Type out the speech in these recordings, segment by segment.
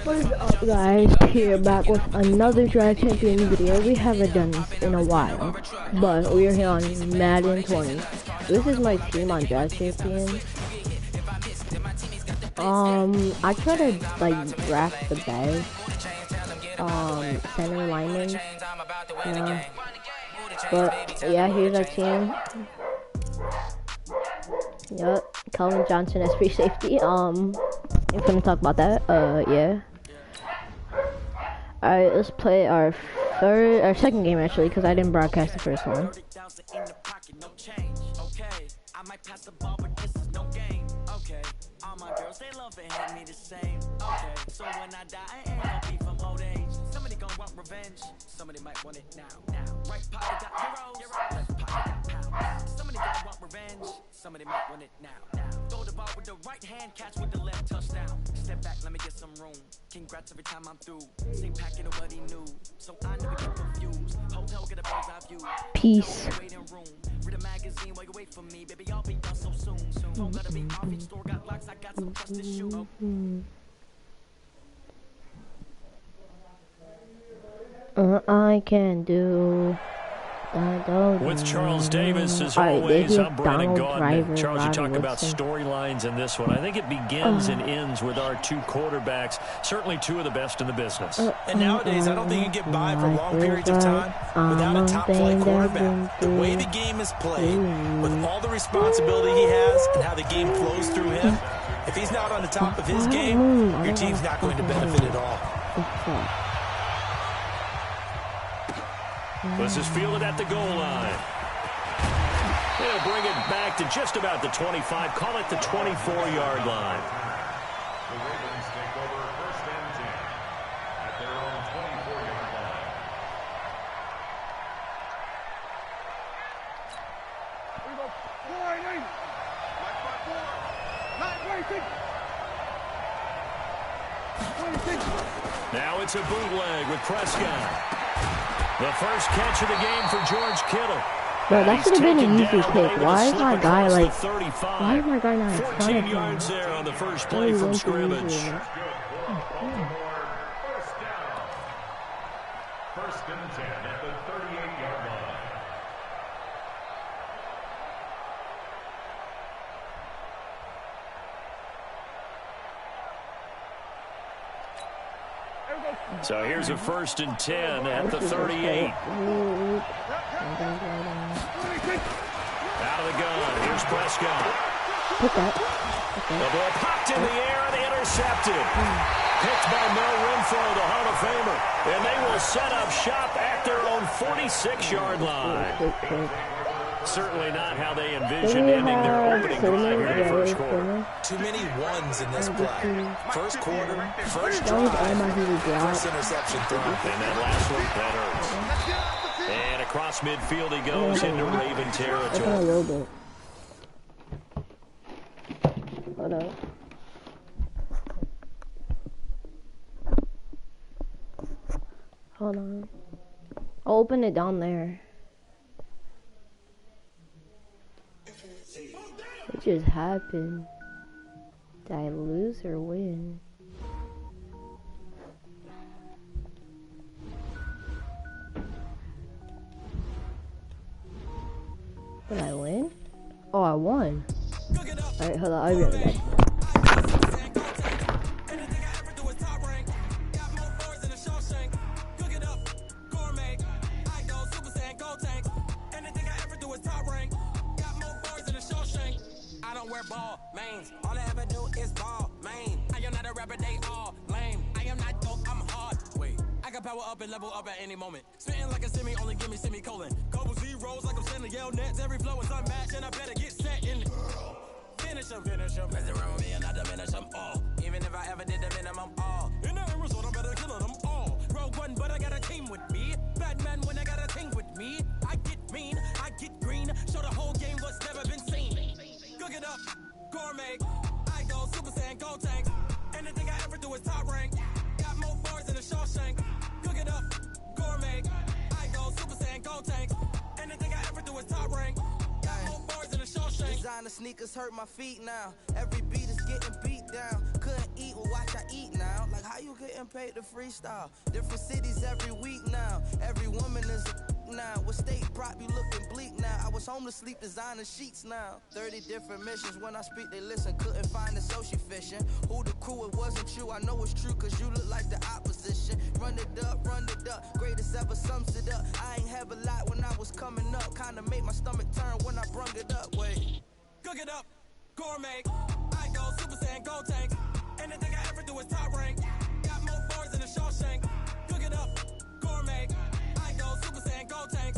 What is up, guys? Here back with another Draft Champion video. We haven't done this in a while, but we are here on Madden 20. This is my team on Draft Champion. I try to like draft the best center linemen. Yeah. But yeah, here's our team. Yep, Calvin Johnson as free safety. If we're gonna talk about that, yeah. Alright, let's play our second game actually, because I didn't broadcast the first one. Somebody might want it now. Right pocket got heroes, left pocket got pounds. Somebody gonna want revenge, somebody might want it now. Throw the ball with the right hand, catch with the left, touchdown. Step back, let me get some room. Congrats every time I'm through. Same packet of what he knew, so I never get confused. Hotel get a bird's eye view. Peace. Read a magazine while you wait for me, baby. I'll be done so soon. Don't gotta be off each store, got locks, I got some trust to shoot. I can do. With Charles Davis, as always, I'm Brandon Gaudin. Charles, you talk about Woodson. storylines in this one. I think it begins and ends with our two quarterbacks, certainly two of the best in the business. And nowadays, I don't think you get by for long periods of time without a top-flight quarterback. The way the game is played, with all the responsibility he has and how the game flows through him, if he's not on the top of his game, your team's not going to benefit at all. This is fielded at the goal line. They'll bring it back to just about the 25. Call it the 24-yard line. The Ravens take over first and 10 at their own 24-yard line. We go 4-8. Like 26. Now it's a bootleg with Prescott. The first catch of the game for George Kittle. Bro, that should have been an easy pick. Why is my guy like? 35. Why is my guy not in front 14 of him? yards there on the first play from scrimmage. First down. First and 10 at the 38-yard line. So here's a first and 10 at the 38. Out of the gun. Here's Prescott. Put that. The ball popped in the air and intercepted. Picked by Mel Renfro, the Hall of Famer. And they will set up shop at their own 46-yard line. Certainly not how they envisioned ending their opening drive here in the first quarter. Too many ones in this play. First quarter, first That was drive, all my people first got. interception throw. And that last one, that hurts. And across midfield he goes into Raven That's a territory. little bit. Hold up. Hold on. I'll open it down there. What just happened? Did I lose or win? Did I win? Oh, I won. Alright, hold on, I'll be right back. Ball, mains. All I ever do is ball, main. I am not a rapper, they all lame. I am not dope, I'm hard. Wait, I can power up and level up at any moment. Spitting like a semi, only give me semicolon. Couple zeros like I'm sending yell nets. Every flow is unmatched, and I better get set in. Finish them. Mess around with me and I diminish them all. Even if I ever did the minimum all. In the end result, I'm better killing them all. Rogue one, but I got a team with me. Batman when I got a team with me. I get mean, I get green. Show the whole game what's never been seen. Cook it up, gourmet. I go Super Saiyan, go tanks. Anything I ever do is top rank. Got more bars than a Shawshank. Cook it up, gourmet. I go Super Saiyan, go tanks. Anything I ever do is top rank. Got more bars than a Shawshank. Designer sneakers hurt my feet now. Every beat is getting beat down. Couldn't eat careful, watch I eat now. Like how you getting paid to freestyle? Different cities every week now. Every woman is a now. With state prop, you looking bleak now. I was home to sleep, designing sheets now. 30 different missions. When I speak, they listen. Couldn't find the social fishing. Who the crew? It wasn't you. I know it's true, cause you look like the opposition. Run it up, greatest ever sums it up. I ain't have a lot when I was coming up. Kinda made my stomach turn when I brung it up. Wait, cook it up, gourmet. I go Super Saiyan, gold tank. Anything I ever do is top rank. Got more bars than a Shawshank. Cook it up, gourmet. I go Super Saiyan, gold tank.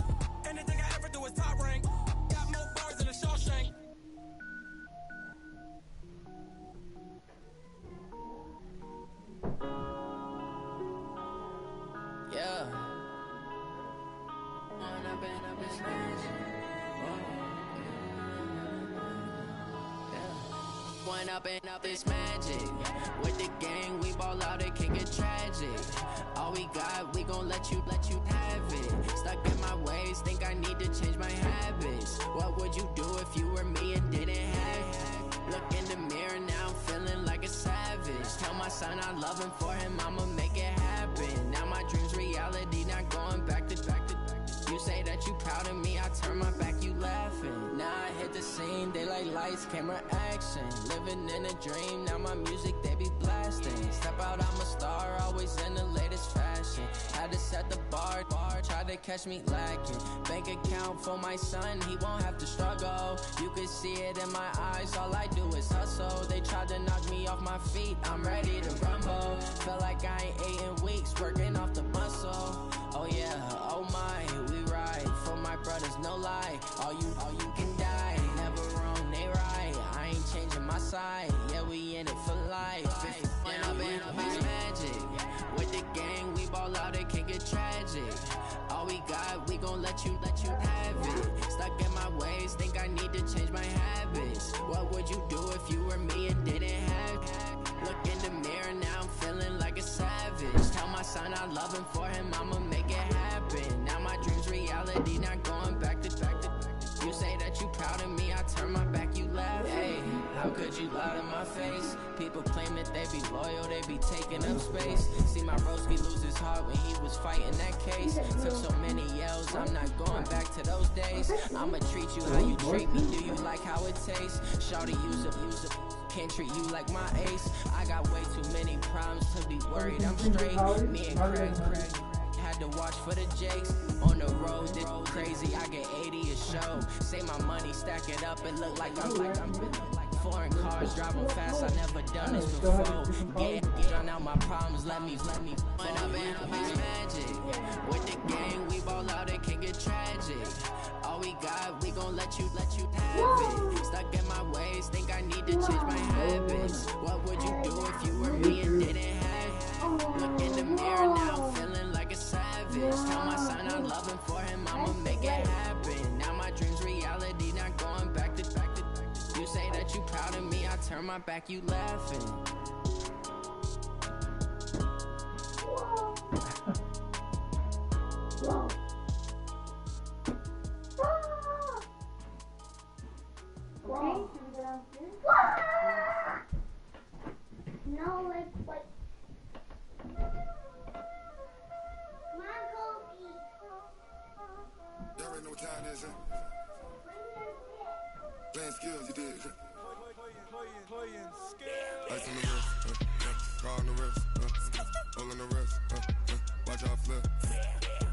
Anything I ever do is top rank. Got more bars than a Shawshank. Yeah. One up and up is magic. With the gang, we ball out, it can get tragic. All we got, we gon' let you have it. Stuck in my ways, think I need to change my habits. What would you do if you were me and didn't have it? Look in the mirror, now I'm feeling like a savage. Tell my son I love him, for him I'ma make it happen. Now my dream's reality, not going back to. You say that you proud of me, I turn my back, you laughing. Now I hit the scene, they like lights, camera, action. Living in a dream, now my music, they be blasting. Step out, I'm a star, always in the latest fashion. Had to set the bar, try to catch me lacking. Bank account for my son, he won't have to struggle. You can see it in my eyes, all I do is hustle. They tried to knock me off my feet, I'm ready to rumble. Felt like I ain't ate in weeks, working off the muscle. Oh yeah, oh my, we ride for my brothers, no lie. All you can die, never wrong, they right. I ain't changing my side, yeah, we in it for life. When up and up is magic. With the gang, we ball out, it can get tragic. All we got, we gon' let you have it. Stuck in my ways, think I need to change my habits. What would you do if you were me and didn't have it? Look in the mirror, now I'm feeling like a savage. Tell my son I love him, for him I'ma make it happen. Now my dream's reality, not going back to. You say that you proud of me, I turn my back, you laugh. Hey, how could you lie to my face? People claim that they be loyal, they be taking up space. See my broski lose his heart when he was fighting that case. Took so many yells, I'm not going back to those days. I'ma treat you how you treat me, do you like how it tastes? Shawty, use up. Can't treat you like my ace. I got way too many problems to be worried, I'm straight. Me and Craig had to watch for the Jakes. On the road, this crazy, I get 80 a show. Say my money, stack it up, it look like I'm foreign cars, driving fast, I never done this before. Get drown out my problems, let me When up and up is magic. With the gang, we ball out, it can get tragic. All we got, we gon' let you have it. Stuck in my ways, think I need to change my habits. What would you do if you were me and didn't have it? Look in the mirror, now I'm feeling like a savage. Tell my son I love him, for him I'ma make it happen. Now my dream's reality, not going back to. You say that you proud of me, I turn my back, you laughing. No, it's like there ain't no time, is it? Playing skills, you did. Playing skills. Ice on the wrist, car on the wrist, hole in the wrist, watch out flip,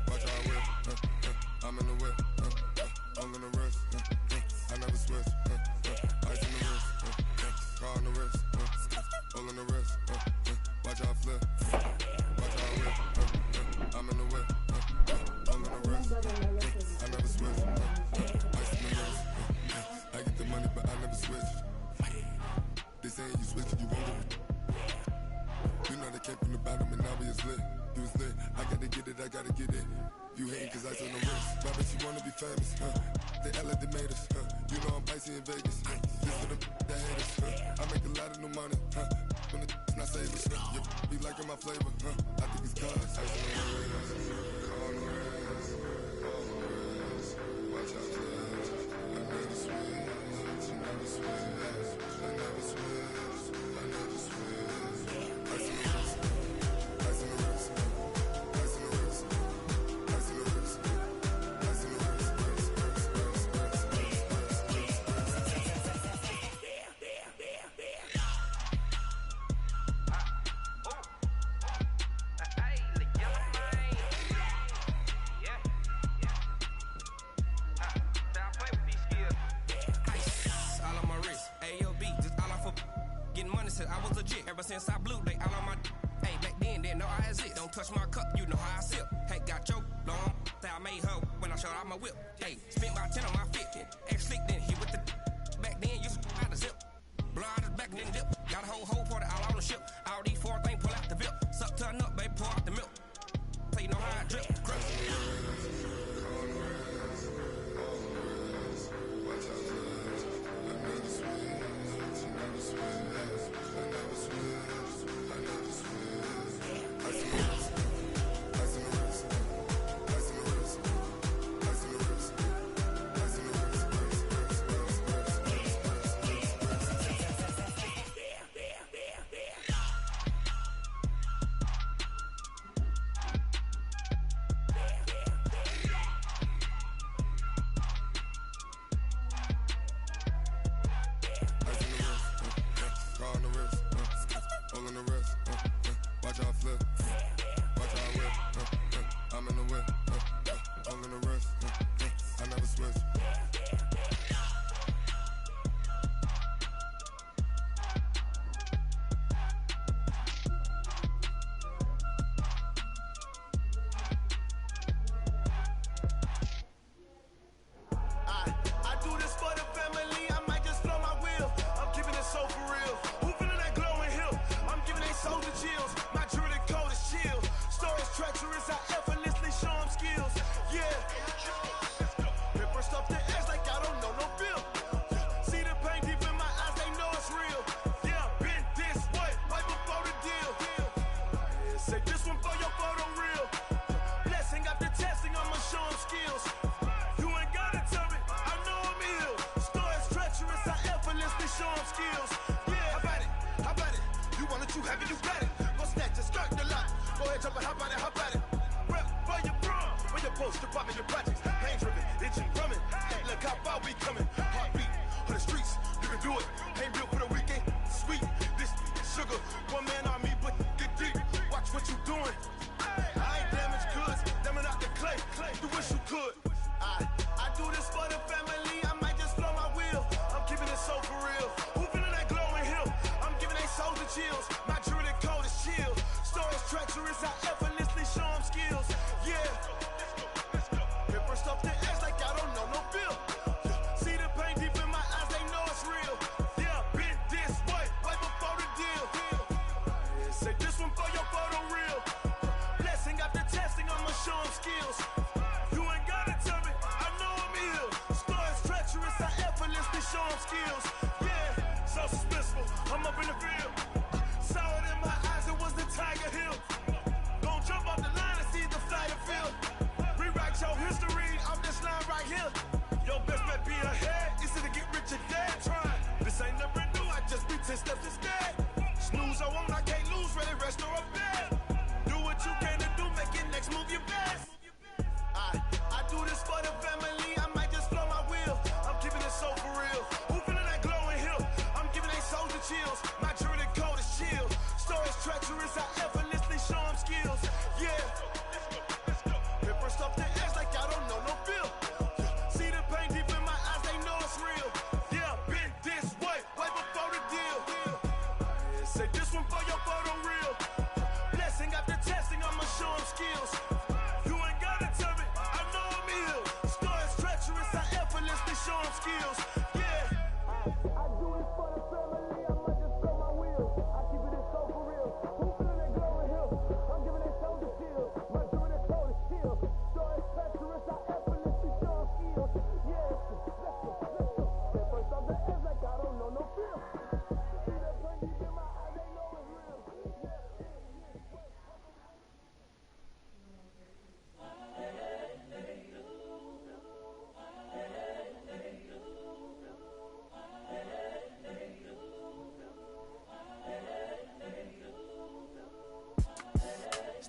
watch out whip, I'm in the whip, hole in the wrist, I never switch, ice on the wrist, car on the wrist, hole in the wrist, watch out flip, watch out whip, I'm in the whip, hole in the wrist, I never switch, ice on the wrist, I get the money but I never switch. They saying you switch and you won't. You know they came from the bottom and now we is lit. You was lit, I gotta get it, I gotta get it. You hating cause ice on the wrist. Why bet you wanna be famous, They act like they made us, You know I'm icy in Vegas, This for the that hate us, I make a lot of new money, When the not save us, You be liking my flavor, I think it's cause ice on the wrist, on the wrist, on the wrist. Watch out, I never switch, I never switch. I never switch, I never switch. since I blew, they all on my hey, back then, didn't know I had it. Don't touch my cup, you know how I sip. Hey, got your long, say I made her when I showed out my whip. Hey, spent about 10 on my 50. Ex-slick, then he with the back then, used to out the zip. Blow out his back, then dip. Got a whole party all on the ship. All these 4 things, pull out the VIP. Suck, turn up, baby, pour out the milk. So you know how I drip.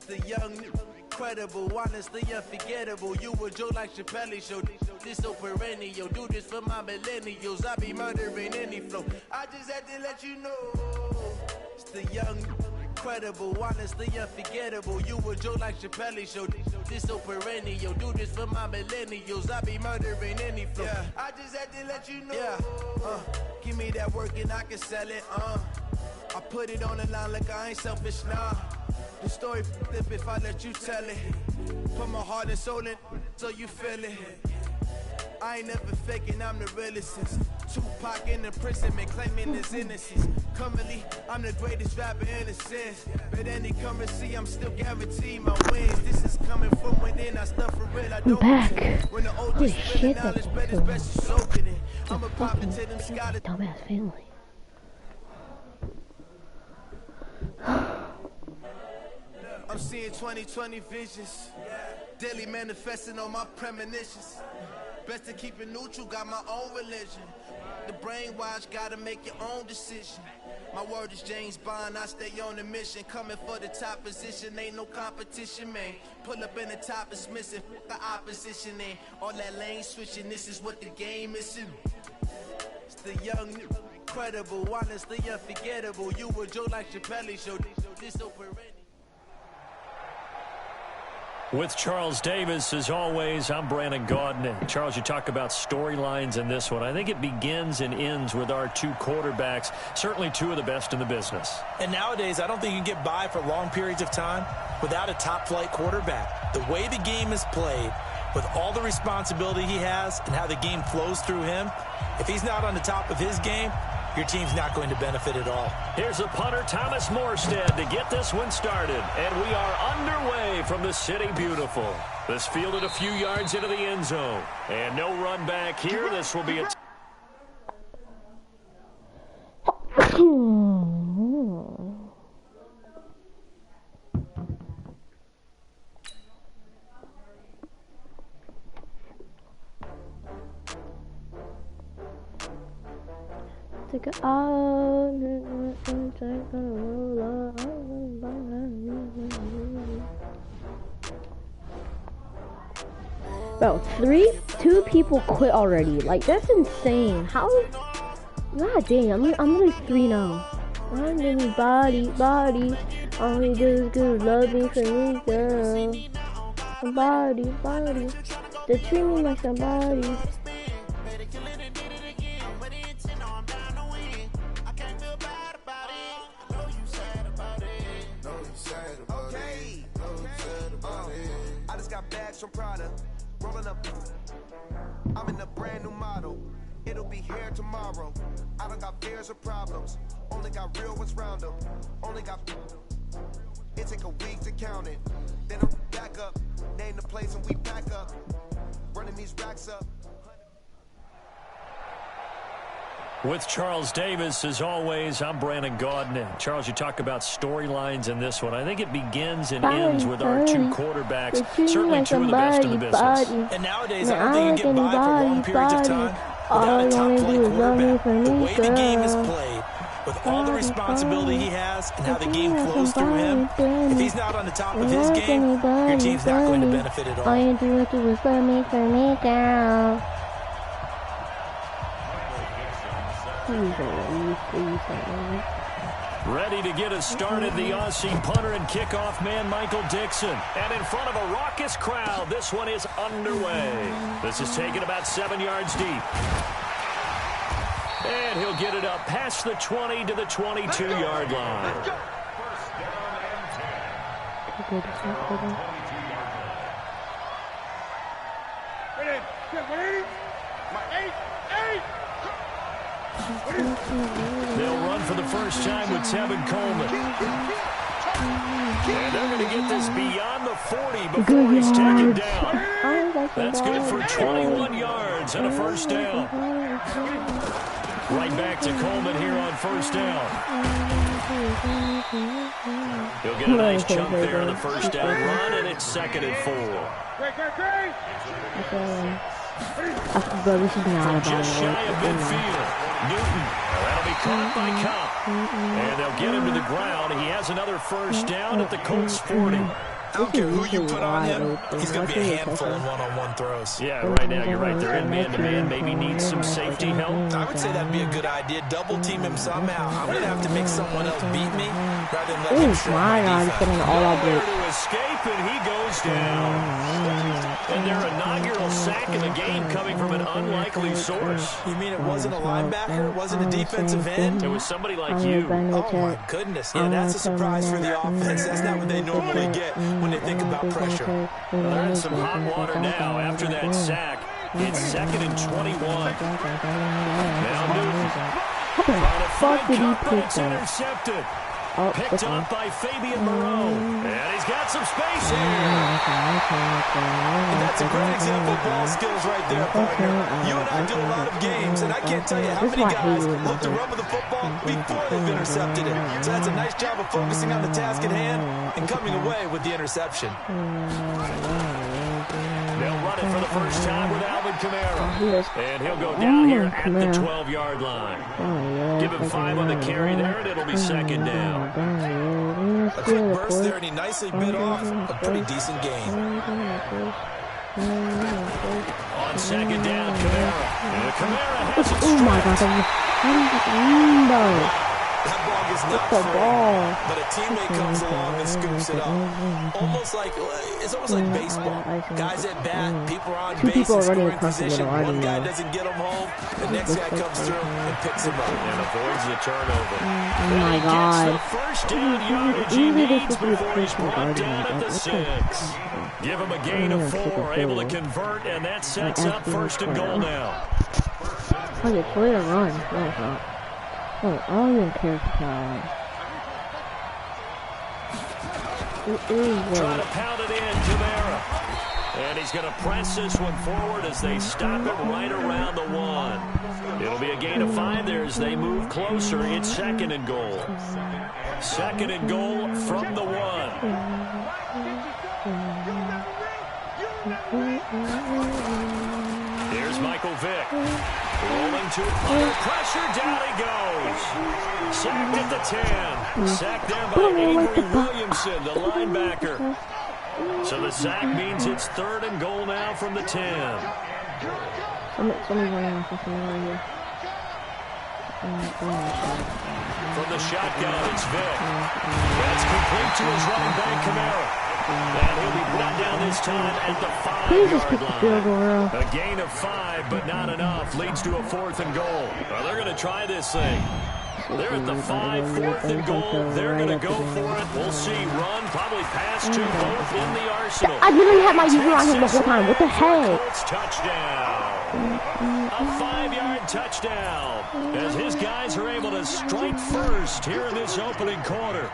The young, incredible, honestly unforgettable. You a Joe like Chappelle show. This so perennial. Do this for my millennials. I be murdering any flow. I just had to let you know. It's the young, incredible, honestly unforgettable. You a Joe like Chappelle show. This so perennial. Do this for my millennials. I be murdering any flow. Yeah. I just had to let you know. Yeah. Give me that work and I can sell it. I put it on the line like I ain't selfish, nah. The story flip if I let you tell it. Put my heart and soul in so you feel it. I ain't never faking, I'm the realest since Tupac in the prison, claiming his innocence. Currently, I'm the greatest rapper in a sense. But any currency, I'm still guaranteed my wins. This is coming from within, I stuff for real, I don't back. When the old Holy shit, knowledge, but it's best you soak it in. I'm a pop into them scholars. Dumbass family. I'm seeing 2020 visions. Daily manifesting on my premonitions. Best to keep it neutral, got my own religion. The brainwash, gotta make your own decision. My word is James Bond, I stay on a mission. Coming for the top position, ain't no competition, man. Pull up in the top is missing, the opposition in. All that lane switching, this is what the game is in. It's the young, incredible, honestly unforgettable. You were Joe like Chappelle show, this so perennial. With Charles Davis, as always, I'm Brandon Gaudin. And Charles, you talk about storylines in this one. I think it begins and ends with our two quarterbacks, certainly two of the best in the business. And nowadays, I don't think you can get by for long periods of time without a top-flight quarterback. The way the game is played, with all the responsibility he has and how the game flows through him, if he's not on the top of his game, your team's not going to benefit at all. Here's the punter, Thomas Morstead, to get this one started. And we are underway from the City Beautiful. This fielded a few yards into the end zone. And no run back here. This will be a... Take it Bro, two people quit already. Like, that's insane. How? God dang, I'm like 3-0. I'm in body. All he do is good, love me for me, girl. Body. They treat me like somebody. From Prada, rolling up. I'm in a brand new model. It'll be here tomorrow. I don't got fears or problems. Only got real ones round them. Only got. It take a week to count it. Then I'm back up. Name the place and we pack up. Running these racks up. With Charles Davis, as always, I'm Brandon Gaudin. And Charles, you talk about storylines in this one. I think it begins and ends with our two quarterbacks, certainly two of the best in the business. And nowadays, I don't think you can get by for long periods of time without a top-flight quarterback. The way the game is played, with all the responsibility he has and how the game flows through him, if he's not on the top of his game, your team's not going to benefit at all. All you do is for me, girl. Ready to get us started, the Aussie punter and kickoff man, Michael Dixon. And in front of a raucous crowd, this one is underway. This is taken about 7 yards deep. And he'll get it up past the 20 to the 22-yard line. They'll run for the first time with Tevin Coleman. And they're going to get this beyond the 40 before he's taken down. That's good for 21 yards and a first down. Right back to Coleman here on first down. He'll get a nice jump there on the first down run, and it's 2nd and 4. Bro, this is not about just shy of midfield. Newton, that'll be caught by Cup. And they'll get him to the ground. He has another first down at the Colts 40. I don't care who you put on him, he's going to be a handful in one-on-one throws. Yeah, right now, you're right. They're in man-to-man. Maybe needs some safety help. I would say that'd be a good idea. Double-team him somehow. I'm going to have to make someone else beat me rather than let him show my defense. To escape, and he goes down. And their inaugural sack in the game coming from an unlikely source. You mean it wasn't a linebacker? It wasn't a defensive end? It was somebody like you. Oh, my goodness. Yeah, that's a surprise for the offense. That's not what they normally get when they think about pressure. They're in some hot water now after that sack. It's 2nd and 21. Now Newton. How the fuck did he pick It's that? intercepted. Oh, Picked up by Fabian Moreau. And he's got some space here. And that's a great example of ball skills right there, partner. You and I do a lot of games, and I can't tell you how many guys look to run with the football before they've intercepted it. So that's a nice job of focusing on the task at hand and coming away with the interception. They'll run it for the first time with Alvin Kamara. And he'll go down here at the 12-yard line. Give him 5 on the carry there, and it'll be 2nd down. A quick burst there, and he nicely bit off a pretty decent gain. On 2nd down, Kamara. And Kamara has it Oh my god, That ball is not free, but a teammate comes along and scoops it up. It's almost like baseball. Guys at bat, people are on base and scoring position. One guy doesn't get him home, the next guy comes through and picks him up. And avoids the turnover. Oh my god. Gets the first down yardage he needs before he's brought down at the 6. Give him a gain of 4, able to convert, and that sets up 1st and goal now. Oh, it's way to run. No, it's not. Oh, I don't even care if it's not. Try to pound it in, Kamara. And he's going to press this one forward as they stop it right around the 1. It'll be a gain of 5 there as they move closer. It's 2nd and goal. 2nd and goal from the 1. Here's Michael Vick. Rolling to under pressure, down he goes. Sacked at the 10. Sacked there by Avery Williamson, the linebacker. So the sack means it's 3rd and goal now from the 10. Somebody's running off of something right here. From the shotgun, it's Vick. That's complete to his running back, Kamara. And he'll be brought down this time at the 5-yard line. A gain of 5, but not enough. Leads to a 4th and goal. Well, they're going to try this thing. They're at the 5, 4th and goal. They're going to go for it. We'll see. Run, probably pass to both in the arsenal. I literally had my user on him the whole time. What the heck? Touchdown. A 5-yard touchdown. As his guys are able to strike first here in this opening quarter.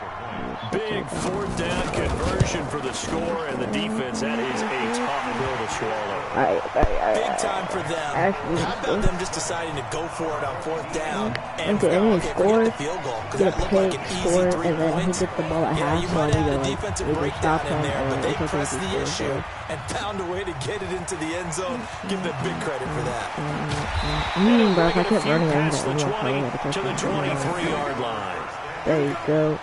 Big 4th down conversion for the score, and the defense, that is a tough pill to swallow. Big time for them. How about them just deciding to go for it on 4th down and get the field goal? Because that looked like an easy 3 points. The ball at half, You might have the defensive breakdown in there, but they press the issue and found a way to get it into the end zone. Give them big credit for that. Bro, if I kept running, Past the 20 to the 23-yard line. There you go.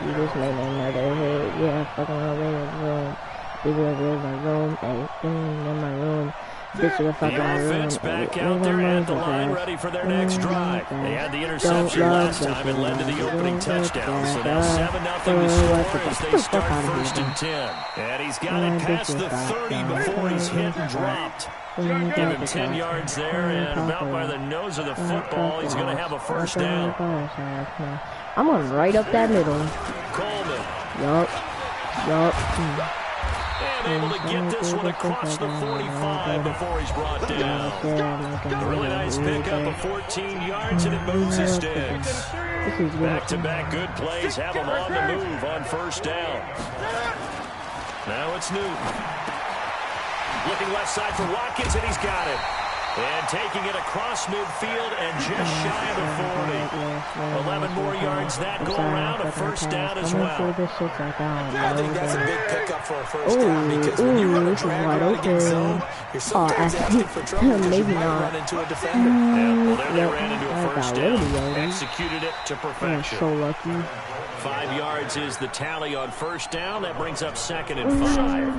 You just made another hit. Yeah, fucking over in my room. People in my room. Hey, in my room. Bitch, you're fucking my room. The offense back out there at the line, ready for their next drive. They had the interception last time and led to the opening touchdown. So now 7-0 to score as they start 1st and 10. And he's got it past the 30 before he's hit and dropped. Give him 10 yards there, and about by the nose of the football, he's going to have a 1st down. I'm going right up that middle. Coleman. Yup. And able to get this one across the 45 before he's brought down. A really nice pickup of 14 yards, and it moves the sticks. Back-to-back good plays have him on the move on 1st down. Now it's Newton. Looking left side for Watkins, and he's got it. And taking it across midfield and just shy of the 40. 11 more yards that go around, a 1st down as well. I think that's a big pickup for a 1st down because when you run a drag route against zone, you're sometimes asking for trouble because you might run into a defender. Well, there they ran into a 1st down. Executed it to perfection. So lucky. 5 yards is the tally on 1st down. That brings up 2nd and 5.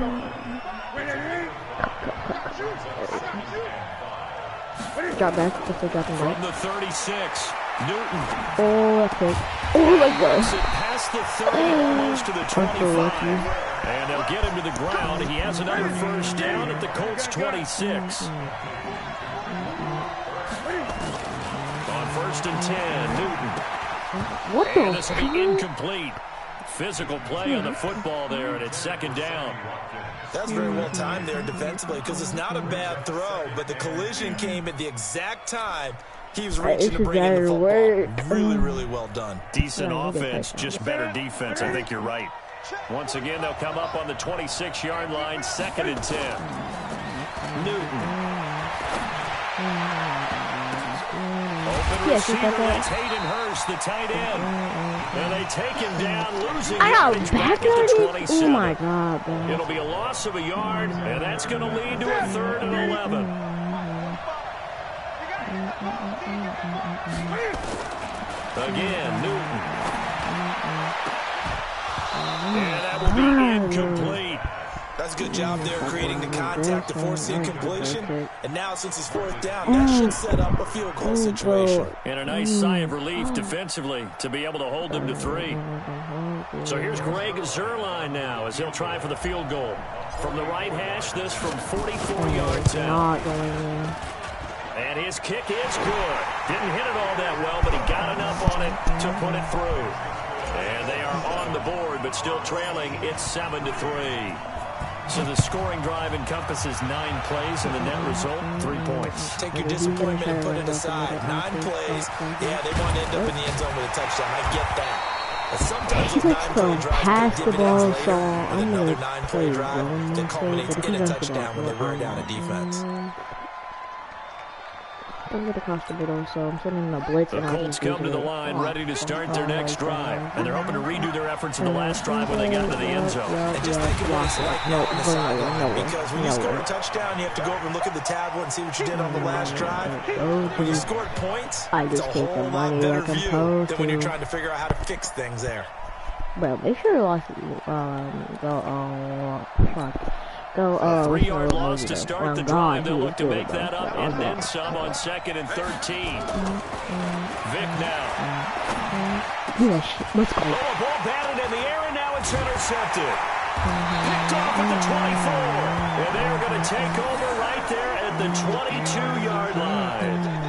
Drop back. Let's go drop him back. From the 36, Newton. Oh, that's good. Oh, my God. Past the 30, almost to the 25. And they'll get him to the ground. He has another first down at the Colts 26. On 1st and 10, Newton. What the? And this will be incomplete. Physical play on the football there, and it's 2nd down. That's very well timed there defensively because it's not a bad throw, but the collision came at the exact time he was reaching to bring in the football. Really, really well done. Decent offense, just better defense. I think you're right. Once again, they'll come up on the 26-yard line, 2nd and 10. Newton. Open receiver, it's Hayden Hurst, the tight end. And they take him down, losing yardage back at the 27. Oh my God, bro. It'll be a loss of a yard, and that's going to lead to a 3rd and 11. Again, Newton. And that will be incomplete. That's a good job there creating the contact to force the incompletion. And now since it's 4th down, that should set up a field goal situation. And a nice sigh of relief defensively to be able to hold them to 3. So here's Greg Zuerlein now as he'll try for the field goal. From the right hash, this from 44 yards out. And his kick is good. Didn't hit it all that well, but he got enough on it to put it through. And they are on the board, but still trailing. It's 7-3. So the scoring drive encompasses 9 plays, and the net result, 3 points. Take your disappointment and put it aside. 9 plays. Yeah, they want to end up in the end zone with a touchdown. I get that. But sometimes those 9-play drives can dividends later with another 9-play drive that culminates in a touchdown when they wear down a defense. I'm going to cross the middle, so I'm sending a blitz. The Colts come to the line ready to start their next drive. And they're hoping to redo their efforts in the last drive when they got to the end zone. And just think of what it's like now on the sideline. Because when you score a touchdown, you have to go over and look at the tablet and see what you did on the last drive. When you scored points, it's a whole lot better view than when you're trying to figure out how to fix things there. Bro, make sure to go, a 3-yard loss to start the drive. They'll look to make that up and then some on 2nd and 13. Vic now. Let's go. Oh, a ball batted in the air, and now it's intercepted. Picked off at the 24. And they're going to take over right there at the 22-yard line.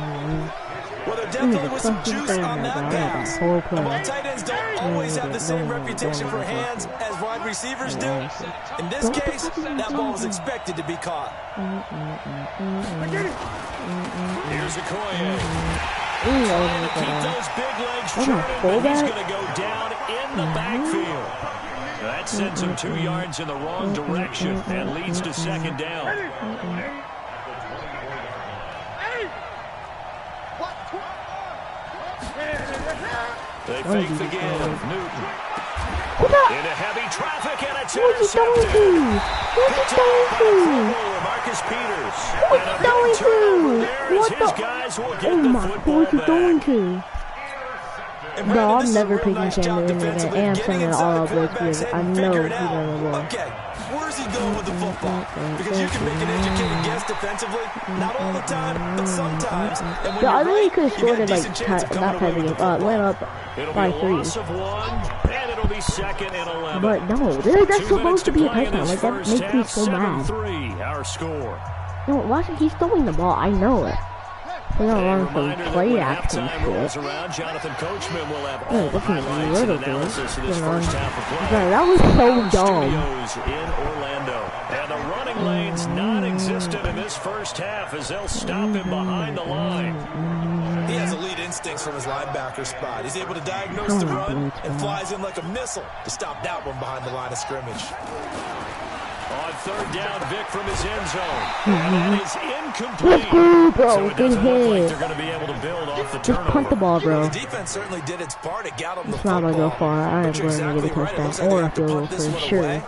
Well, there definitely was some juice on that pass. And while tight ends don't always have the same reputation for hands as wide receivers do, in this case, that ball was expected to be caught. Here's Okoye. Keep those big legs churning, but he's going to go down in the backfield. That sends him 2 yards in the wrong direction and leads to 2nd down. They fake the give. Newton. Into heavy traffic, and it's intercepted. Marcus Peters. And a big turnover there as his guys will get the football back. Bro, I'm never picking Chandler in again, and I'm sending it all up with you. I know he's gonna win. Okay, where's he going with the football? Because you can make an educated guess defensively, not all the time, but sometimes. And when I you're really right, could have you scored get it a like decent chance of that coming type away of with game. the football. Went up by 3. Loss of 1, and it'll be 2nd and 11. But no, that's supposed to be a touchdown. Like, that makes me so mad. 7-3, our score. No, watch it. He's throwing the ball. I know it. We're not running some play action shit. Jonathan Coachman will have Oh, all the highlights and analysis of this first half of play. Bro, that was so dumb. Studios in Orlando. And the running lane's non-existent in this first half as they'll stop him behind the line. He has elite instincts from his linebacker spot. He's able to diagnose the run and flies in like a missile to stop that one behind the line of scrimmage. On 3rd down, Vic from his end zone. And that is incomplete. Bro, so it doesn't look like they're going to be able to build off the turnover. Just punt the ball, bro. The defense certainly did its part to get him the football. It's not going to go far. I am going to get a touchdown or a field goal for sure.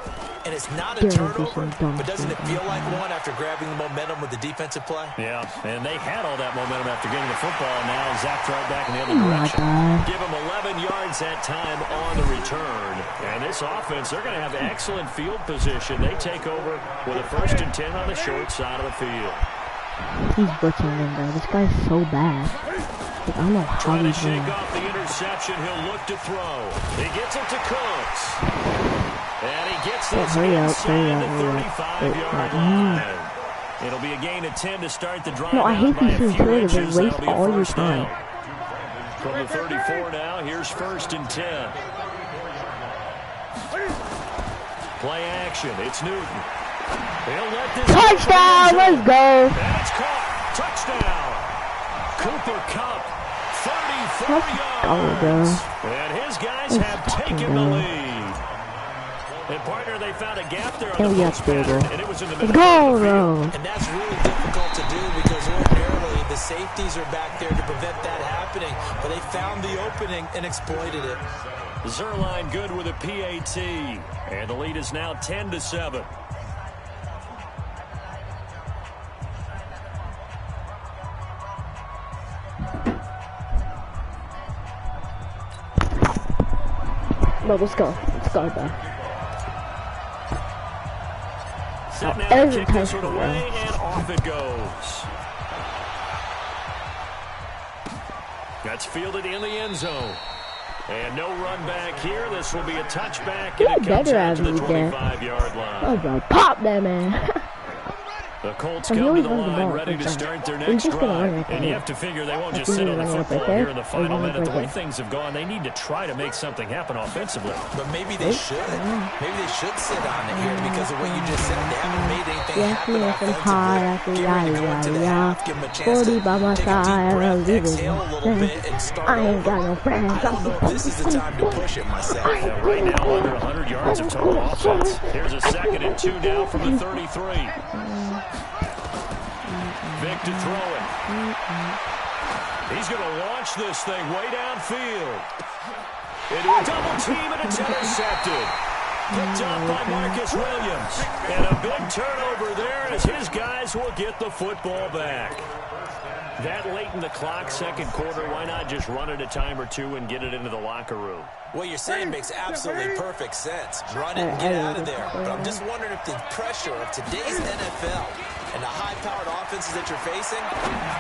And it's not a turnover, but doesn't it feel like one after grabbing the momentum with the defensive play? Yeah, and they had all that momentum after getting the football. Now zapped right back in the other direction. Give them 11 yards that time on the return. And this offense, they're going to have excellent field position. They take over with a 1st and 10 on the short side of the field. He's blitzing him, bro. This guy's so bad. Like, I don't know how Trying to he's doing. shake off the interception, he'll look to throw. He gets it to Cooks. And he gets this inside the 35-yard line. It'll be a gain of 10 to start the drive. No, I hate these things too. They waste all your time. From the 34 now, here's 1st and 10. Play action. It's Newton. He'll let this touchdown! Let's go. And it's caught. Touchdown. Cooper Kupp, 34 yards. And his guys have taken the lead. And partner, they found a gap there on the post pattern, and it was in the middle of the field. And that's really difficult to do because ordinarily the safeties are back there to prevent that happening. But they found the opening and exploited it. Zuerlein good with a PAT. And the lead is now 10-7. No, let's go. Let's go, bro. Now kick this one away, and off it goes. That's fielded in the end zone. And no run back here. This will be a touchback, and it comes out to the 25-yard line. Oh, bro, pop that, man. The Colts come to the line ready to start their next drive. And you have to figure they won't just sit on the football here in the final minute. The way things have gone, they need to try to make something happen offensively. But maybe they should. Maybe they should sit on it here because of what you just said. They haven't made anything happen offensively. Get ready to go into the half. Give them a chance to take a deep breath, exhale a little bit, and start over. I don't know if this is the time to push it myself. Yeah, right now, under 100 yards of total offense. Here's a 2nd and 2 now from the 33. Vic to throw it. He's going to launch this thing way downfield. Into a double team, and it's intercepted. Picked up by Marcus Williams. And a big turnover there as his guys will get the football back. That late in the clock, 2nd quarter, why not just run it a time or two and get it into the locker room? What you're saying makes absolutely perfect sense. Run it and get out of there. But I'm just wondering if the pressure of today's NFL and the high-powered offenses that you're facing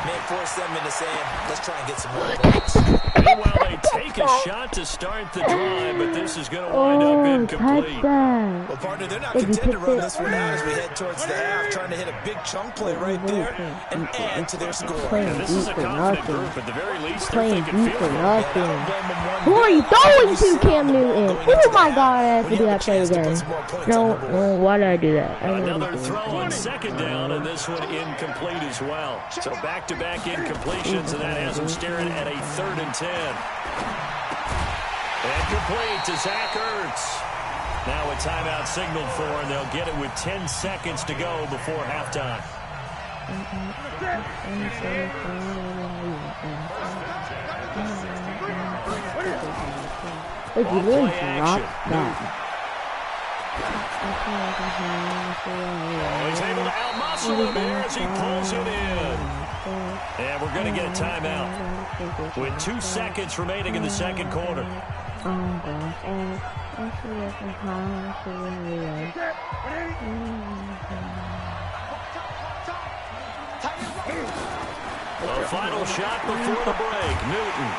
may force them into saying, let's try and get some more points. Meanwhile, they take a shot to start the drive, but this is going to wind up incomplete. Well, partner, they're not content to run this one out as we head towards the half, trying to hit a big chunk play right there and add to their score. And this is a confident group. At the very least, they're thinking field goal. Who are you throwing to, Cam Newton? Oh my God, I have to do that play again. No, why did I do that? Another throw on 2nd down, and this one incomplete as well. So back-to-back incompletions, and that has them staring at a 3rd and 10. And complete to Zach Ertz. Now a timeout signaled for, and they'll get it with 10 seconds to go before halftime. If you really drop that. He's able to out-muscle him here as he pulls it in. And we're going to get a timeout with 2 seconds remaining in the 2nd quarter. A final shot before the break. Newton.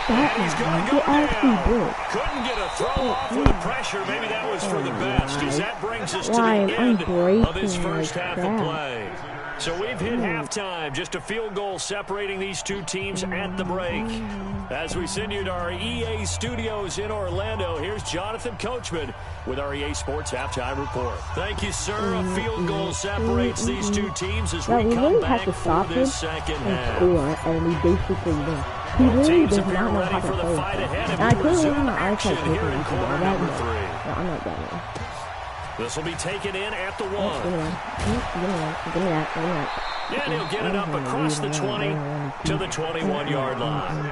And he's going to go down. Couldn't get a throw off with the pressure. Maybe that was for the best, as that brings us to the end of this first half of play. So we've hit halftime. Just a field goal separating these two teams at the break. As we send you to our EA studios in Orlando, here's Jonathan Coachman with our EA Sports Halftime Report. Thank you, sir. A field goal separates these two teams as we come back for this second half. And we basically win. He really does not know how to play. I couldn't even my eyesight taking it. I'm not done. This will be taken in at the 1. Give me that. And he'll get it up across the 20 to the 21-yard line.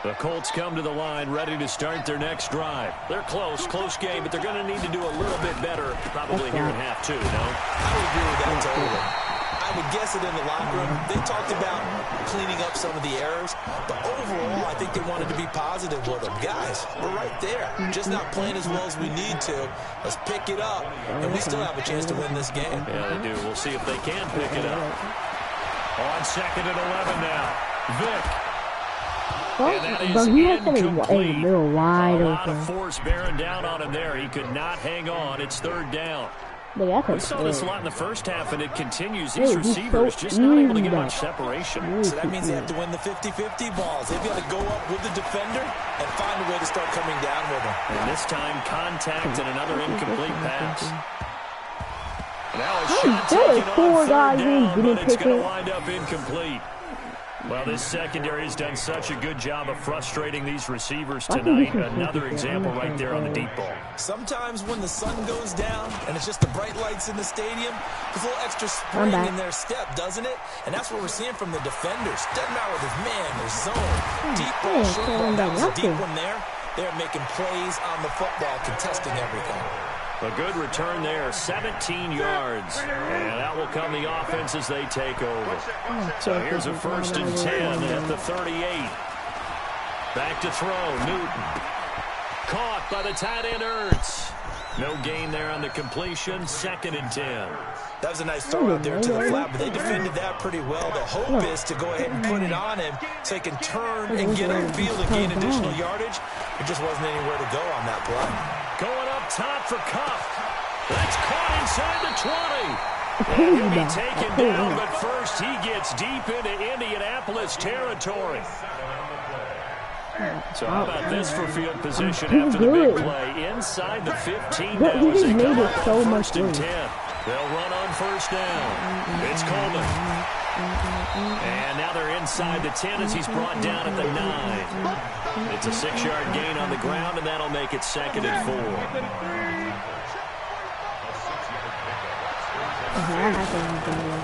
The Colts come to the line ready to start their next drive. They're close game, but they're going to need to do a little bit better probably here in half 2, no? I would agree with that totally. I would guess it in the locker room. They talked about cleaning up some of the errors, but overall, I think they wanted to be positive with them. Guys, we're right there. Just not playing as well as we need to. Let's pick it up, and we still have a chance to win this game. Yeah, they do. We'll see if they can pick it up. On 2nd and 11 now. Vic. Bro, he had something in the middle wide open. A lot of open. force bearing down on him there. He could not hang on. It's third down. Look, We saw this a lot in the first half, and it continues. These receivers just not able to get much separation. So that means they have to win the 50-50 balls. They've got to go up with the defender and find a way to start coming down with them. And this time, contact and another incomplete pass. Now a shot taken on third down, but it's going to wind up incomplete. Well, this secondary has done such a good job of frustrating these receivers tonight. Another example right there on the deep ball. Sometimes when the sun goes down and it's just the bright lights in the stadium, there's a little extra spring in their step, doesn't it? And that's what we're seeing from the defenders. Doesn't matter with his man, their zone. Deep ball, short ball, that was a deep one there. They're making plays on the football, contesting everything. A good return there, 17 yards. And out will come the offense as they take over. So here's a 1st and 10 at the 38. Back to throw, Newton. Caught by the tight end, Ertz. No gain there on the completion, 2nd and 10. That was a nice throw out there to the flat, but they defended that pretty well. The hope is to go ahead and put it on him so he can turn and get on the field and gain additional yardage. There just wasn't anywhere to go on that play. Going up top for Kupp. That's caught inside the 20. And he'll be taken down, but first he gets deep into Indianapolis territory. So how about this for field position after the big play? Inside the 15 now as they come up on 1st and 10. They'll run on 1st down. It's Coleman. And now they're inside the 10 as he's brought down at the 9. It's a 6-yard gain on the ground, and that'll make it 2nd and 4.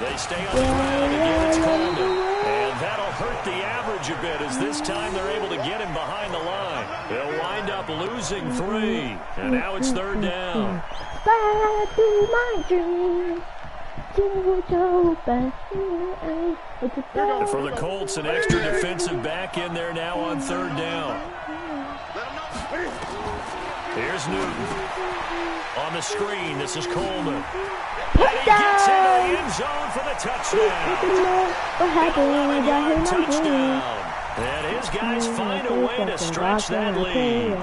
They stay on the ground. Again, it's Coleman. And that'll hurt the average a bit as this time they're able to get him behind the line. They'll wind up losing 3. And now it's 3rd down. Back to my dream. For the Colts, an extra defensive back in there now on 3rd down. Here's Newton. On the screen, this is Coleman. And he gets into the end zone for the touchdown. What happened? Touchdown. And his guys find a way to stretch that lead.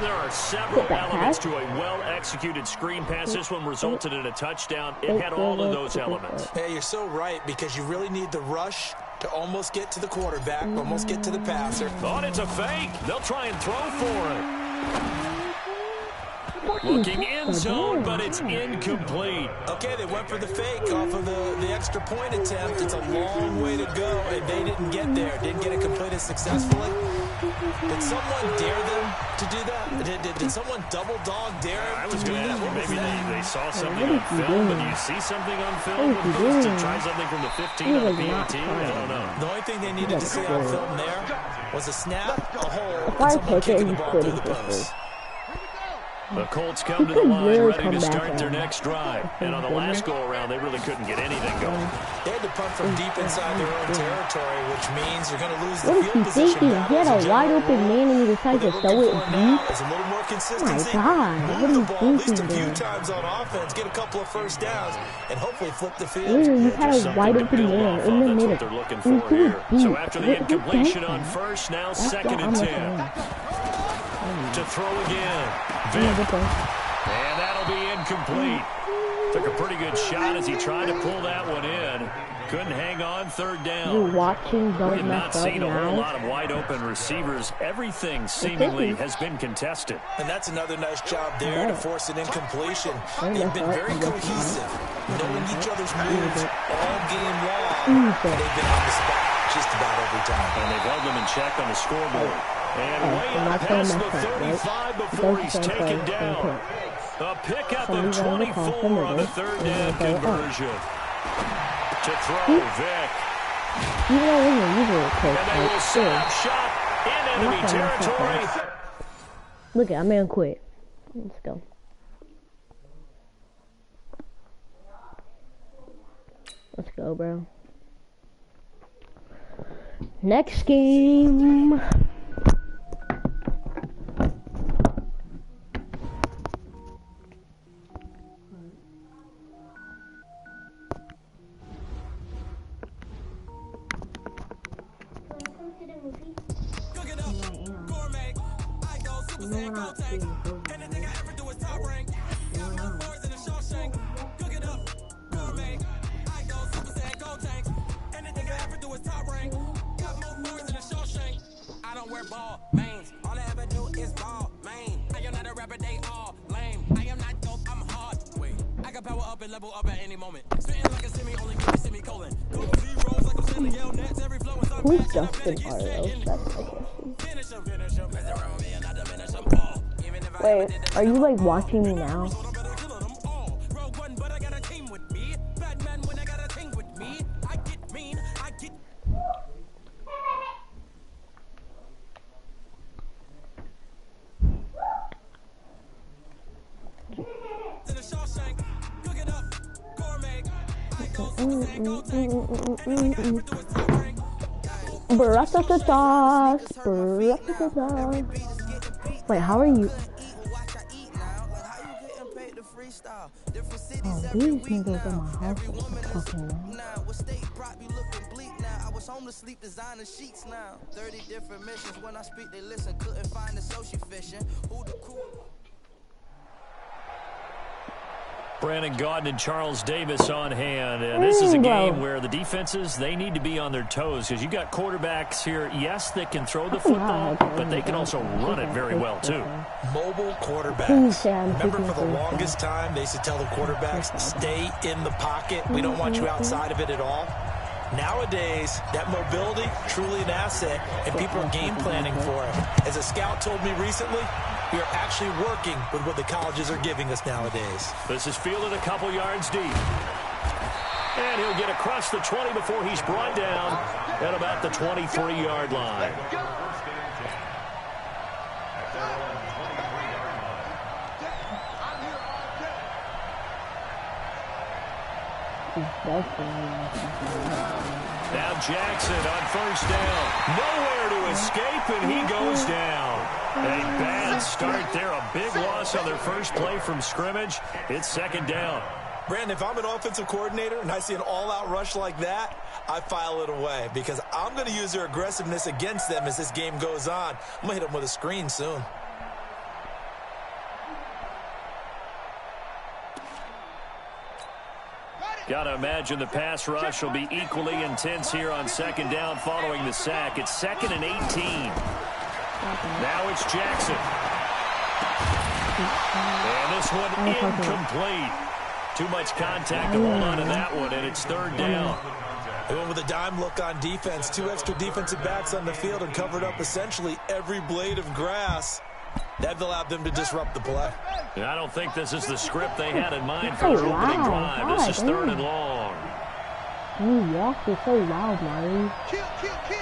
There are several elements to a well-executed screen pass. This one resulted in a touchdown. It had all of those elements. Hey, you're so right, because you really need the rush to almost get to the quarterback, almost get to the passer. Thought it's a fake. They'll try and throw for it. Looking in zone, but it's incomplete. Okay, they went for the fake off of the extra point attempt. It's a long way to go, and they didn't get there. Didn't get it completed successfully. Did someone dare them to do that? Did someone double dog dare them? I was going to ask you, maybe they saw something on film, and you see something on film to try something from the 15 on the PAT? I don't know. The only thing they needed to see on film there was a snap, a hole, and someone kicking the ball through the post. The Colts come to the line ready to start their next drive. And on the last go-around, they really couldn't get anything going. They had to punt from deep inside their own territory, which means you're going to lose the What is field he position thinking? He had a wide open man and he decided to throw it deep. Is a little more consistency. Oh my God, what Move the are ball you at least a thinking few there? times on offense, get a couple of first downs, and hopefully flip the field. Literally, he had a wide open man in the That's middle. what they're looking It for was too here. deep. So after the incompletion on first, now That's 2nd what and I'm 10. looking To throw again. at. And that'll be incomplete. Took a pretty good shot as he tried to pull that one in. Couldn't hang on, 3rd down. You're watching, We don't have not mess up seen a whole now. lot of wide-open receivers. Everything seemingly has been contested. And that's another nice job there to force an incompletion. They've been very cohesive, knowing each other's moves all game long. They've been on the spot just about every time. And they've held them in check on the scoreboard. And way out past the 35 before he's taken down. A pickup of 24 on the 3rd down conversion. To throw, Vic. Even though we were usually close, And they will set up shop in enemy territory. Look, I'm gonna quit. Let's go. Let's go, bro. Next game. No, not too. Anything I ever do is top rank. Got more boys in the Shawshank. Cook it up, gourmet. I go Super Saiyan Gold Tank. Anything I ever do is top rank. Got more boys in the Shawshank. I don't wear ball mains. All I ever do is ball main. I am not a rapper, they all lame. I am not dope, I'm hard. Wait, I can power up and level up at any moment. Spitting like a semi, only give me semicolon. Go zeros like I'm selling yell nets. Every flow is Who's Justin Arlo? That's my question. finish them. Mess around with me and I diminish them all. Even if I Wait, are you like watching me now? Rogue One, but I got a team with me. Batman when I got a team with me. I get mean, I get. To the Shawshank, cook it up, gourmet. I go Super Saiyan Gold Tank. Anything I ever do is top rank. Burrata sauce. Burrata sauce. Wait, how are you? Oh, these niggas in my house are fucking Home to sleep, designer sheets now. 30 different missions. When I speak, they listen. Couldn't find the social fishing. Who the cool? Brandon Gaudin and Charles Davis on hand. And this is a game where the defenses, they need to be on their toes because you got quarterbacks here, yes, that can throw the football, but they can also run it very well, too. Mobile quarterbacks. Remember, for the longest time, they used to tell the quarterbacks, stay in the pocket. We don't want you outside of it at all. Nowadays, that mobility, truly an asset, and people are game planning for it. As a scout told me recently, we are actually working with what the colleges are giving us nowadays. This is fielded a couple yards deep. And he'll get across the 20 before he's brought down at about the 23-yard line. Now Jackson on first down. Nowhere to escape, and he goes down. A bad start there. A big loss on their first play from scrimmage. It's second down. Brandon, if I'm an offensive coordinator and I see an all-out rush like that, I file it away because I'm going to use their aggressiveness against them as this game goes on. I'm going to hit them with a screen soon. Got to imagine the pass rush will be equally intense here on second down following the sack. It's 2nd and 18. Now it's Jackson. And this one incomplete. Too much contact to hold on to that one, and it's third down. They went with a dime look on defense. 2 extra defensive backs on the field and covered up essentially every blade of grass. That allowed them to disrupt the play. I don't think this is the script they had in mind for their opening drive. This is 3rd and long. New York is so loud, man. Kill, kill, kill.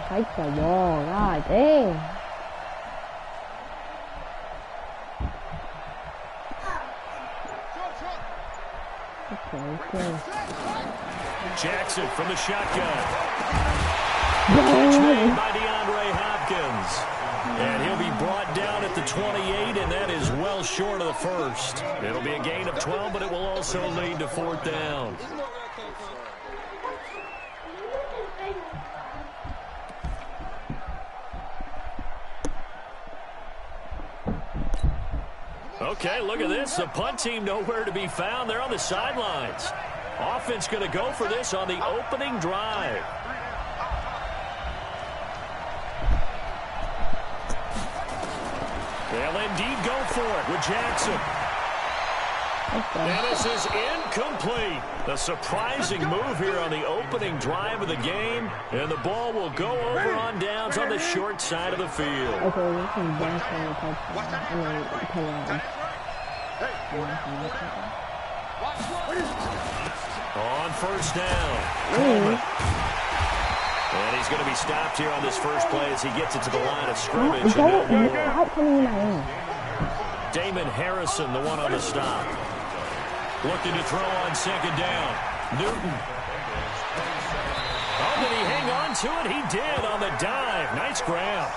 Fight the wall, god damn. Okay. Jackson from the shotgun. Catch made by DeAndre Hopkins. And he'll be brought down at the 28, and that is well short of the first. It'll be a gain of 12, but it will also lead to 4th down. Okay, look at this. The punt team nowhere to be found. They're on the sidelines. Offense going to go for this on the opening drive. They'll indeed go for it with Jackson. And this is incomplete. A surprising move here on the opening drive of the game. And the ball will go over on downs on the short side of the field. Okay, we can dance on the touchdown. On first down. And he's going to be stopped here on this first play as he gets it to the line of scrimmage. Damon Harrison, the one on the stop. Looking to throw on second down. Newton. Oh, did he hang on to it? He did on the dive. Nice grab.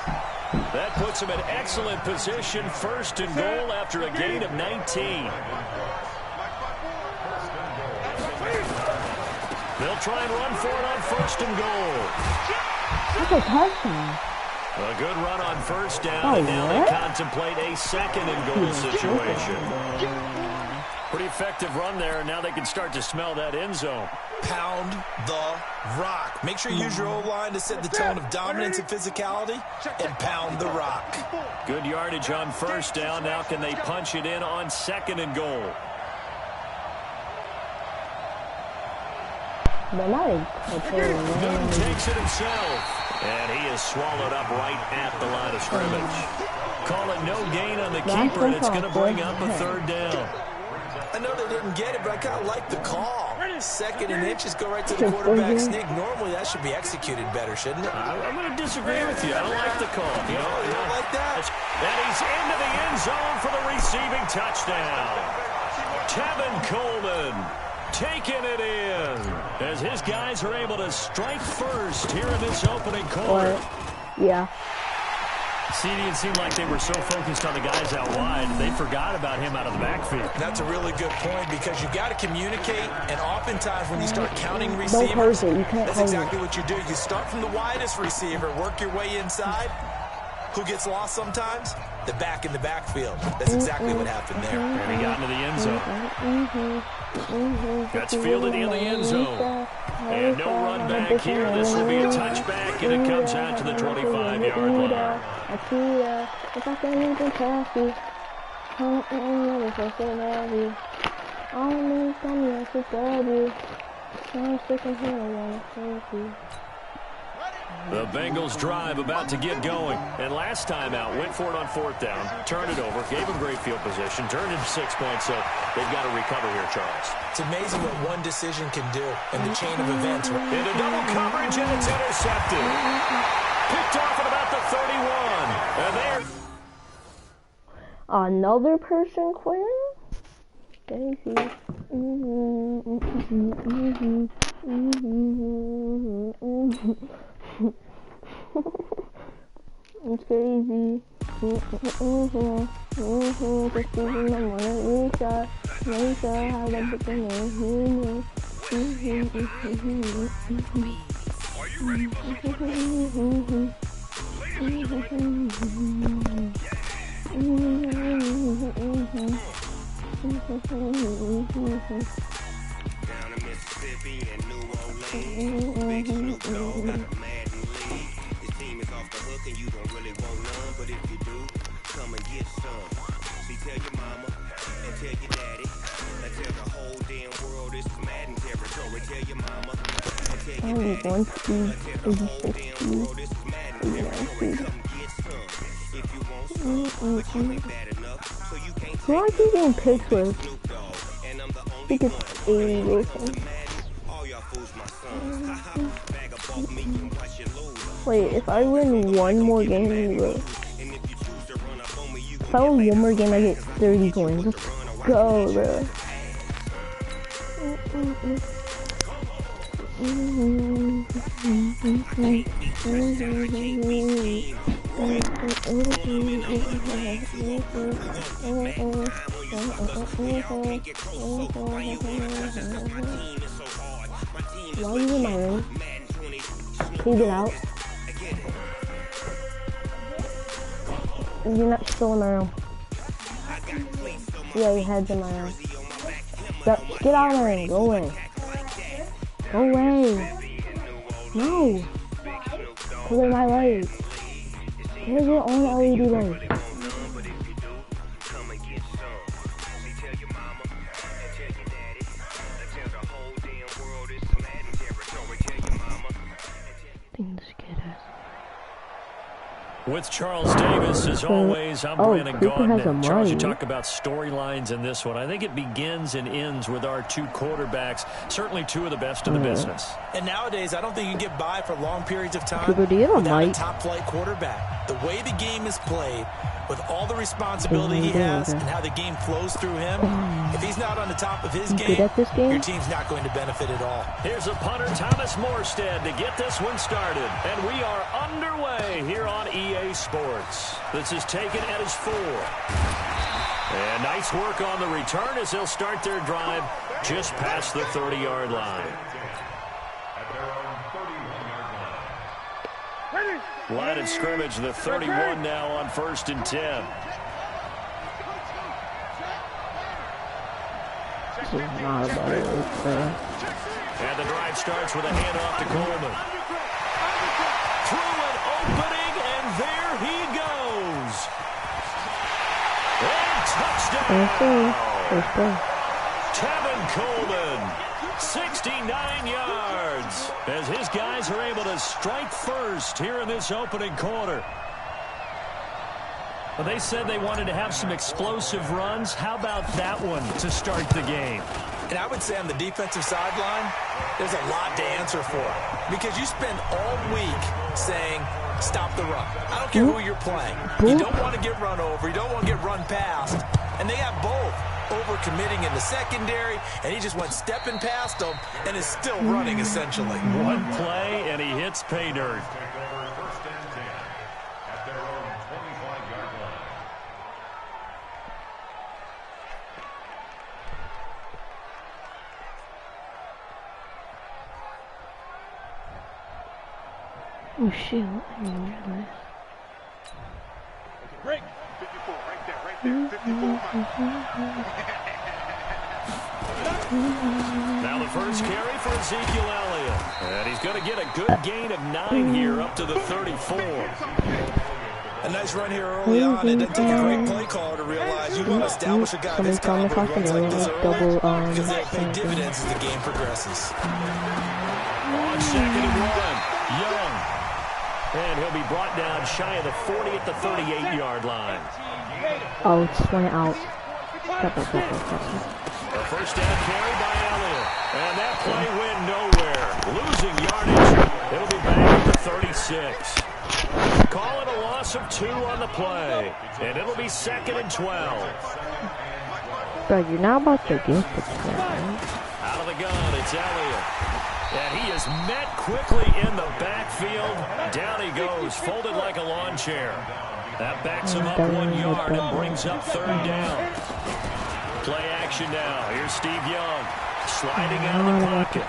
That puts him in excellent position. 1st and goal after a gain of 19. They'll try and run for it on 1st and goal. That's a touchdown. A good run on first down, and now they contemplate a second and goal situation. Pretty effective run there, and now they can start to smell that end zone. Pound the rock. Make sure you use your O-line to set the tone of dominance and physicality, and pound the rock. Good yardage on first down. Now can they punch it in on second and goal? Newton takes it himself, and he is swallowed up right at the line of scrimmage. Call it no gain on the keeper, and it's going to bring up a third down. I know they didn't get it, but I kind of like the call. Second and inches go right to the quarterback sneak. Normally, that should be executed better, shouldn't it? I'm going to disagree with you. I don't like the call. You don't like that? And he's into the end zone for the receiving touchdown. Tevin Coleman taking it in as his guys are able to strike first here in this opening quarter. Yeah. CD, it seemed like they were so focused on the guys out wide, they forgot about him out of the backfield. That's a really good point because you got to communicate, and oftentimes when you start counting receivers, that's exactly what you do. You start from the widest receiver, work your way inside. Who gets lost sometimes? The back in the backfield. That's exactly what happened there. And he got into the end zone. That's fielded in the end zone. And no run back here. This will be a touchback, and it comes out to the 25-yard line. The Bengals drive about to get going. And last time out, went for it on fourth down, turned it over, gave him great field position, turned into 6 points, so they've got to recover here, Charles. It's amazing what one decision can do in the chain of events. Into double coverage, and it's intercepted. Picked off at about the 31. And there. Another person quitting? Crazy. It's crazy. Down in Mississippi and New Orleans, Big Snoop Dogg got a Madden lead. His team is off the hook and you don't really want none, but if you do, come and get some. See, tell your mama and tell your daddy, and tell the whole damn world this is Madden territory. Tell your mama and tell your daddy, and tell the whole damn world this is Madden territory. Come get some if you want some, but you ain't bad enough, so you can't take Who are you getting picked with? Snoop Dogg, and I'm the I only think it's 80 Wilson. Wait, if I win one more game, if I win one more game, I get 30 coins. Let's go, bro. Why are you in my room? Can you get out? You're not still in my room. Yeah, your head's in my room. Get out of my room. Go away. Go away. No. Because of my lights. Where's your own LED light? With Charles Davis, as always, I'm Brandon Gaudin. Charles, you talk about storylines in this one. I think it begins and ends with our two quarterbacks, certainly two of the best in the business. And nowadays, I don't think you can get by for long periods of time Cooper, do you have a without a mic? top-flight quarterback. The way the game is played, with all the responsibility he has and how the game flows through him, if he's not on the top of his game, your team's not going to benefit at all. Here's a punter, Thomas Morstead, to get this one started. And we are underway here on EA Sports. This is taken at his 4. And nice work on the return as they'll start their drive just past the 30-yard line. Line of scrimmage, the 31 now on 1st and 10. This is not about it. And the drive starts with a handoff to Coleman. Through an opening, and there he goes. And touchdown. Tevin Coleman, 69 yards, as his guys are able to strike first here in this opening quarter. Well, they said they wanted to have some explosive runs. How about that one to start the game? And I would say on the defensive sideline, there's a lot to answer for. Because you spend all week saying, stop the run. I don't care who you're playing. You don't want to get run over. You don't want to get run past. And they got both. Over-committing in the secondary, and he just went stepping past them and is still running, essentially. One play, and he hits pay dirt. Oh, shit. Break. 54, right there, right there. 54. Now the first carry for Ezekiel Elliott. And he's going to get a good gain of 9 here up to the 34. A nice run here early on. It doesn't take a great play caller to realize you want to establish a guy this caliber runs like this early because they'll pay dividends as the game progresses. On 2nd and 1, Young. And he'll be brought down shy of the 40 at the 38-yard line. Oh, it just went out. A first down carry by Elliott. And that play went nowhere. Losing yardage. It'll be back at the 36. Call it a loss of 2 on the play. And it'll be 2nd and 12. Bro, you're not about to get the play. Out of the gun, it's Elliott. And he is met quickly in the backfield. Down he goes, folded like a lawn chair. That backs him up 1 yard and brings up 3rd down. Play action now. Here's Steve Young. Sliding out of the pocket.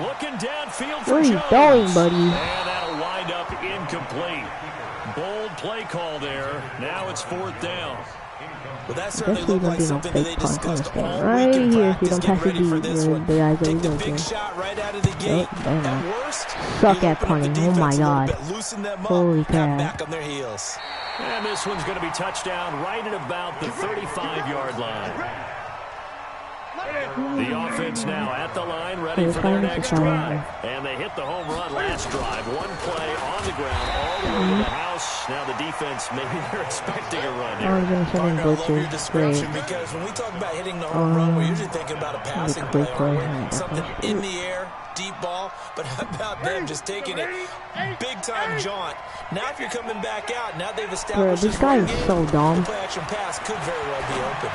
Looking downfield for Jones. Where are you going, buddy? And that'll wind up incomplete. Bold play call there. Now it's 4th down. But that certainly looked like something that they discussed all right week in here, if you practice, don't pass getting ready for this one. the Take the big shot right out of the gate. At worst, suck at punting. Oh my god. Holy crap. Back on their heels. And this one's going to be touchdown right at about the 35-yard line. The offense now at the line, ready for their next drive. And they hit the home run last drive. 1 play on the ground, all the way to the house. Now the defense, maybe they're expecting a run here. I love your description because when we talk about hitting the home run, we're usually thinking about a passing play, aren't we? Something in the air, deep ball. But how about them just taking it big-time jaunt? Now if you're coming back out, now they've established this guy is so dumb. The play-action pass could very well be open.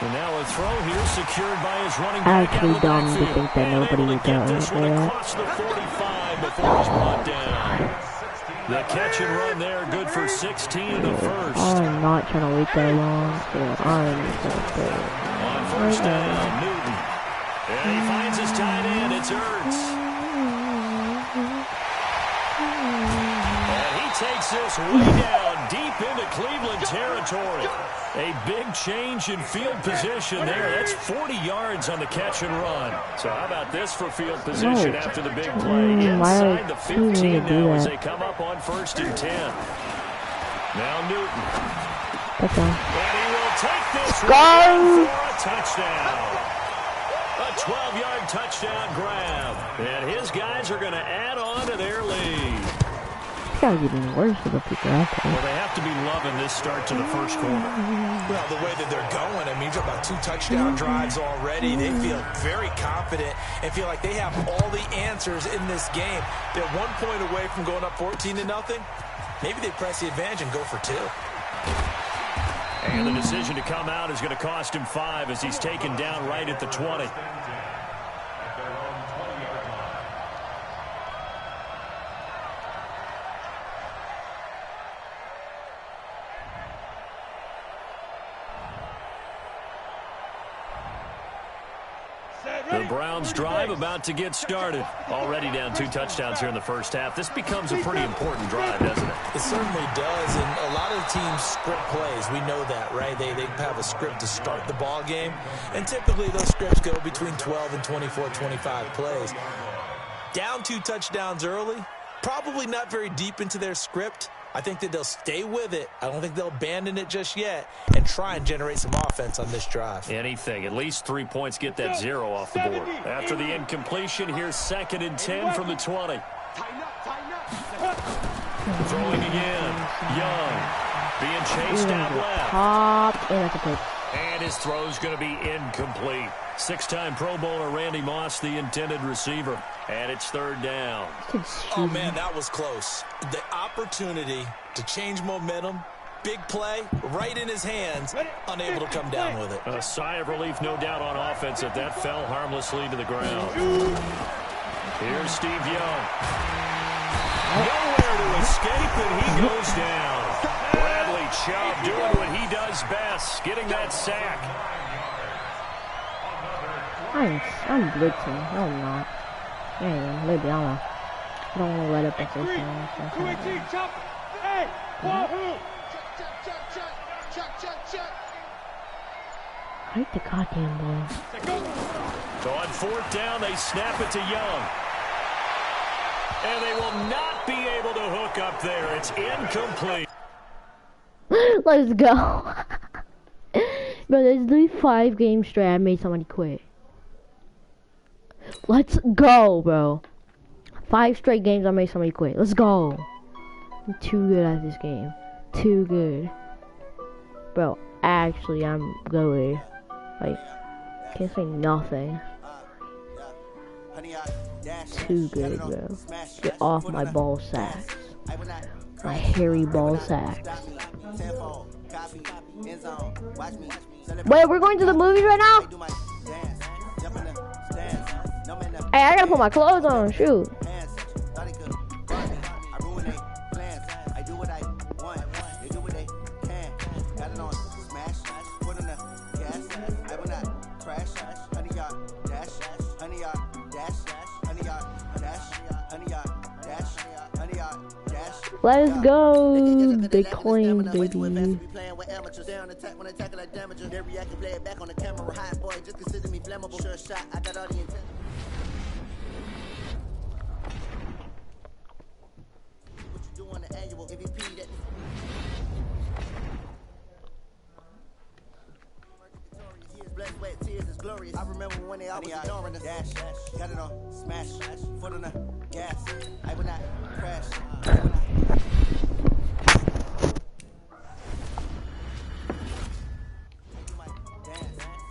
And now a throw here secured by his running back. Actually dumb to think that nobody would go there. Across the 45 before he's brought down. The catch and run there, good for 16 in the first. I'm not trying to wait that long, so I'm just going to play it. On first down, Newton. And he finds his tight end, it's Ertz. And he takes this way down, deep into Cleveland territory. A big change in field position there. That's 40 yards on the catch and run. So how about this for field position after the big play? Inside the 15 now as they come up on 1st and 10. Now Newton. Okay. And he will take this run for a touchdown. A 12-yard touchdown grab. And his guys are going to add on to their lead. It's gotta get even worse for the people out there. Well, they have to be loving this start to the first quarter. Well, the way that they're going, I mean, you're about 2 touchdown drives already. They feel very confident and feel like they have all the answers in this game. They're 1 point away from going up 14-0. Maybe they press the advantage and go for 2. And the decision to come out is going to cost him 5 as he's taken down right at the 20. Set. The Browns drive about to get started. Already down 2 touchdowns here in the first half. This becomes a pretty important drive, doesn't it? It certainly does, and a lot of the teams script plays. We know that, right? They have a script to start the ball game, and typically those scripts go between 12 and 24, 25 plays. Down 2 touchdowns early, probably not very deep into their script. I think that they'll stay with it. I don't think they'll abandon it just yet and try and generate some offense on this drive. Anything. At least 3 points get that 0 off the board. After the incompletion, here's 2nd and 10 from the 20. Throwing again. Young. Being chased out left. And his throw's going to be incomplete. 6-time Pro Bowler Randy Moss, the intended receiver. And it's 3rd down. Oh, man, that was close. The opportunity to change momentum, big play, right in his hands, unable to come down with it. A sigh of relief, no doubt, on offense if that fell harmlessly to the ground. Here's Steve Young. Nowhere to escape, and he goes down. Bradley Chubb doing what he does best, getting that sack. I'm blitzing. No, I'm not. Yeah, maybe I don't want to let up at this time. I hate the goddamn ball. So on 4th down, they snap it to Young. And they will not be able to hook up there. It's incomplete. Let's go. Bro, there's literally 5 games straight I made somebody quit. Let's go, bro. 5 straight games I made somebody quit. Let's go. I'm too good at this game. Too good. Bro, actually, I'm good. Like, can't say nothing. Too good, bro. Get off my ball sacks. My hairy ball sacks. Wait, we're going to the movies right now? Hey, I gotta put my clothes on, shoot. Let's go, big claim, baby. I remember when they always ignoring the dash, got it on smash, foot on the gas. I would not crash.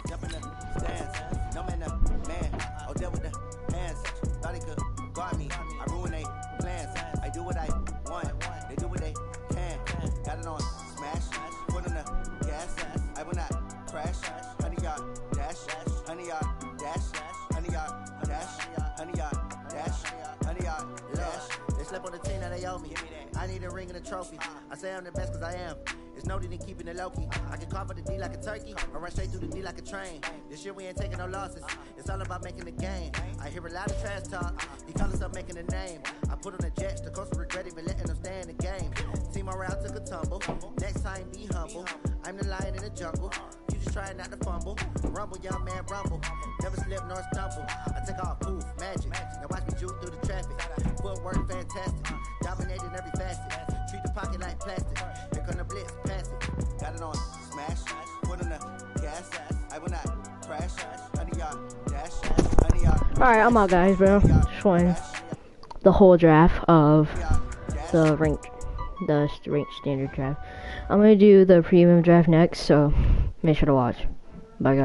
Jump in the stands, no man, man. Oh, deal with the hands. Thought he could guard me. I ruin they plans. I do what I want. They do what they can. Got it on smash, foot on the gas. I would not crash. 100-yard dash, 100-yard dash, 100-yard dash, 100-yard dash, 100-yard dash. They slept on the team that they owe me. I need a ring and a trophy. I say I'm the best cause I am. It's noted in keeping it low-key. I can carve up the D like a turkey or run straight through the D like a train. This year we ain't taking no losses. It's all about making the game. I hear a lot of trash talk. He call himself making a name. I put on the Jets. The coach will regret even letting them stay in the game. Team morale took a tumble. Next time be humble. I'm the lion in the jungle. You just try not to fumble. Rumble, young man, rumble. Never slip nor stumble. I take off, poof, magic. Now watch me juke through the traffic. Footwork fantastic. Dominating every facet. Treat the pocket like plastic. Here come the blitz, pass it. Got it on smash. Put on the gas. I will not crash. 100-yard dash. 100-yard. Alright, I'm out, guys, bro. Just won the whole draft of the ranked standard draft. I'm gonna do the premium draft next, so make sure to watch. Bye, guys.